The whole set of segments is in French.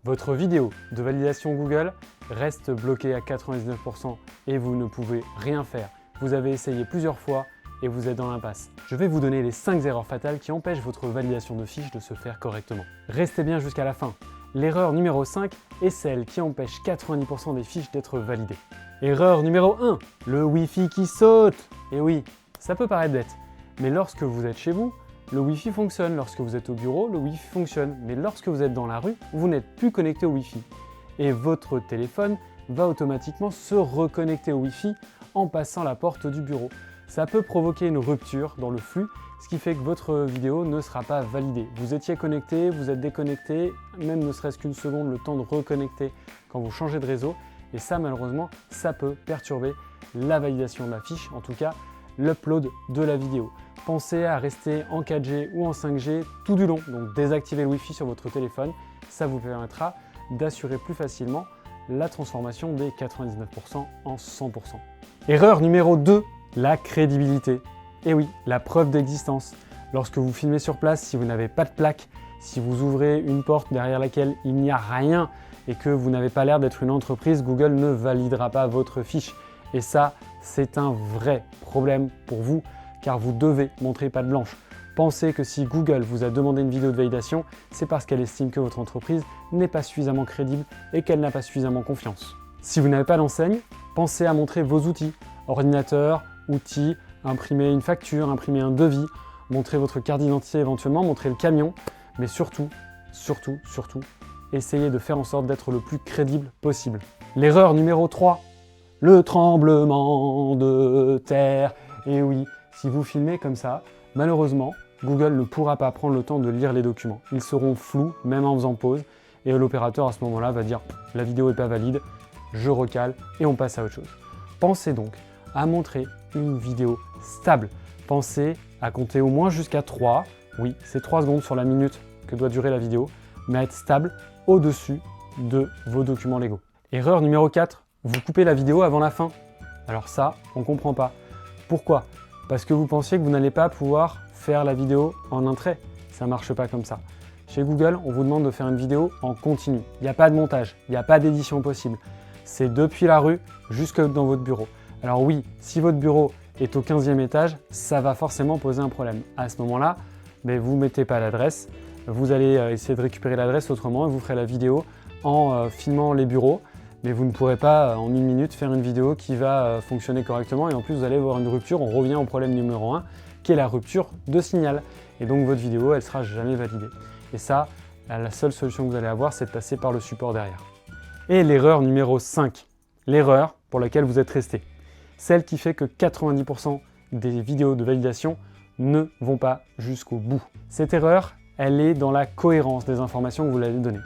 Votre vidéo de validation Google reste bloquée à 99% et vous ne pouvez rien faire. Vous avez essayé plusieurs fois et vous êtes dans l'impasse. Je vais vous donner les 5 erreurs fatales qui empêchent votre validation de fiche de se faire correctement. Restez bien jusqu'à la fin. L'erreur numéro 5 est celle qui empêche 90% des fiches d'être validées. Erreur numéro 1, le Wi-Fi qui saute. Et oui, ça peut paraître bête, mais lorsque vous êtes chez vous, le Wi-Fi fonctionne. Lorsque vous êtes au bureau, le Wi-Fi fonctionne. Mais lorsque vous êtes dans la rue, vous n'êtes plus connecté au Wi-Fi. Et votre téléphone va automatiquement se reconnecter au Wi-Fi en passant la porte du bureau. Ça peut provoquer une rupture dans le flux, ce qui fait que votre vidéo ne sera pas validée. Vous étiez connecté, vous êtes déconnecté, même ne serait-ce qu'une seconde, le temps de reconnecter quand vous changez de réseau. Et ça, malheureusement, ça peut perturber la validation de la fiche, en tout cas l'upload de la vidéo. Pensez à rester en 4G ou en 5G tout du long, donc désactivez le Wi-Fi sur votre téléphone. Ça vous permettra d'assurer plus facilement la transformation des 99% en 100%. Erreur numéro 2, la crédibilité. Et oui, la preuve d'existence. Lorsque vous filmez sur place, si vous n'avez pas de plaque, si vous ouvrez une porte derrière laquelle il n'y a rien et que vous n'avez pas l'air d'être une entreprise, Google ne validera pas votre fiche. Et ça, c'est un vrai problème pour vous, car vous devez montrer patte blanche. Pensez que si Google vous a demandé une vidéo de validation, c'est parce qu'elle estime que votre entreprise n'est pas suffisamment crédible et qu'elle n'a pas suffisamment confiance. Si vous n'avez pas d'enseigne, pensez à montrer vos outils, ordinateur, outils, imprimer une facture, imprimer un devis, montrer votre carte d'identité éventuellement, montrer le camion, mais surtout, essayez de faire en sorte d'être le plus crédible possible. L'erreur numéro 3, le tremblement de terre. Et oui, si vous filmez comme ça, malheureusement, Google ne pourra pas prendre le temps de lire les documents. Ils seront flous, même en faisant pause, et l'opérateur à ce moment-là va dire « la vidéo n'est pas valide, je recale et on passe à autre chose ». Pensez donc à montrer une vidéo stable. Pensez à compter au moins jusqu'à 3, oui, c'est 3 secondes sur la minute que doit durer la vidéo, mais à être stable au-dessus de vos documents légaux. Erreur numéro 4, vous coupez la vidéo avant la fin. Alors ça, on ne comprend pas. Pourquoi ? Parce que vous pensiez que vous n'allez pas pouvoir faire la vidéo en un trait. Ça ne marche pas comme ça. Chez Google, on vous demande de faire une vidéo en continu. Il n'y a pas de montage, il n'y a pas d'édition possible. C'est depuis la rue jusque dans votre bureau. Alors oui, si votre bureau est au 15e étage, ça va forcément poser un problème. À ce moment-là, vous ne mettez pas l'adresse, vous allez essayer de récupérer l'adresse autrement et vous ferez la vidéo en filmant les bureaux. Mais vous ne pourrez pas en 1 minute faire une vidéo qui va fonctionner correctement et en plus vous allez avoir une rupture. On revient au problème numéro 1 qui est la rupture de signal. Et donc votre vidéo, elle ne sera jamais validée. Et ça, la seule solution que vous allez avoir, c'est de passer par le support derrière. Et l'erreur numéro 5, l'erreur pour laquelle vous êtes resté. Celle qui fait que 90% des vidéos de validation ne vont pas jusqu'au bout. Cette erreur, elle est dans la cohérence des informations que vous allez donner.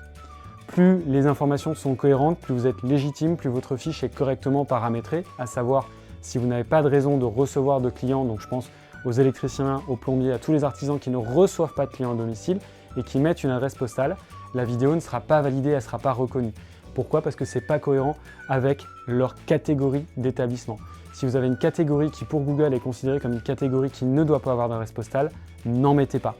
Plus les informations sont cohérentes, plus vous êtes légitime, plus votre fiche est correctement paramétrée, à savoir si vous n'avez pas de raison de recevoir de clients, donc je pense aux électriciens, aux plombiers, à tous les artisans qui ne reçoivent pas de clients à domicile et qui mettent une adresse postale, la vidéo ne sera pas validée, elle ne sera pas reconnue. Pourquoi ? Parce que ce n'est pas cohérent avec leur catégorie d'établissement. Si vous avez une catégorie qui pour Google est considérée comme une catégorie qui ne doit pas avoir d'adresse postale, n'en mettez pas.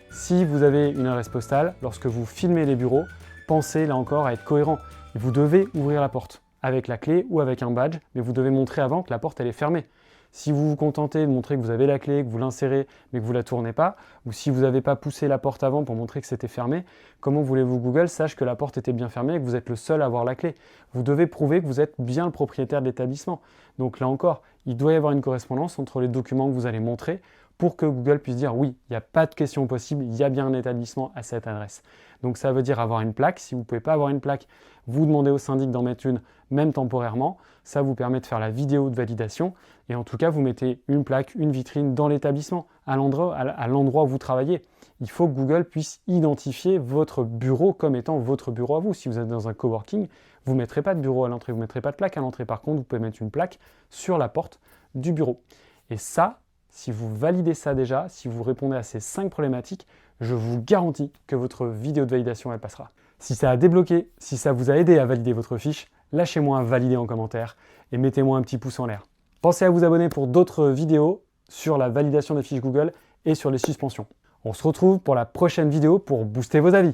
Si vous avez une adresse postale, lorsque vous filmez les bureaux, pensez là encore à être cohérent. Vous devez ouvrir la porte avec la clé ou avec un badge, mais vous devez montrer avant que la porte elle est fermée. Si vous vous contentez de montrer que vous avez la clé, que vous l'insérez, mais que vous ne la tournez pas, ou si vous n'avez pas poussé la porte avant pour montrer que c'était fermé, comment voulez-vous que Google sache que la porte était bien fermée et que vous êtes le seul à avoir la clé ? Vous devez prouver que vous êtes bien le propriétaire de l'établissement. Donc là encore, il doit y avoir une correspondance entre les documents que vous allez montrer pour que Google puisse dire oui, il n'y a pas de question possible, il y a bien un établissement à cette adresse. Donc ça veut dire avoir une plaque. Si vous ne pouvez pas avoir une plaque, vous demandez au syndic d'en mettre une, même temporairement. Ça vous permet de faire la vidéo de validation. Et en tout cas, vous mettez une plaque, une vitrine dans l'établissement, à l'endroit où vous travaillez. Il faut que Google puisse identifier votre bureau comme étant votre bureau à vous. Si vous êtes dans un coworking, vous ne mettrez pas de bureau à l'entrée, vous ne mettrez pas de plaque à l'entrée. Par contre, vous pouvez mettre une plaque sur la porte du bureau. Et ça, si vous validez ça déjà, si vous répondez à ces 5 problématiques, je vous garantis que votre vidéo de validation, elle passera. Si ça a débloqué, si ça vous a aidé à valider votre fiche, lâchez-moi un valider en commentaire et mettez-moi un petit pouce en l'air. Pensez à vous abonner pour d'autres vidéos sur la validation des fiches Google et sur les suspensions. On se retrouve pour la prochaine vidéo pour booster vos avis.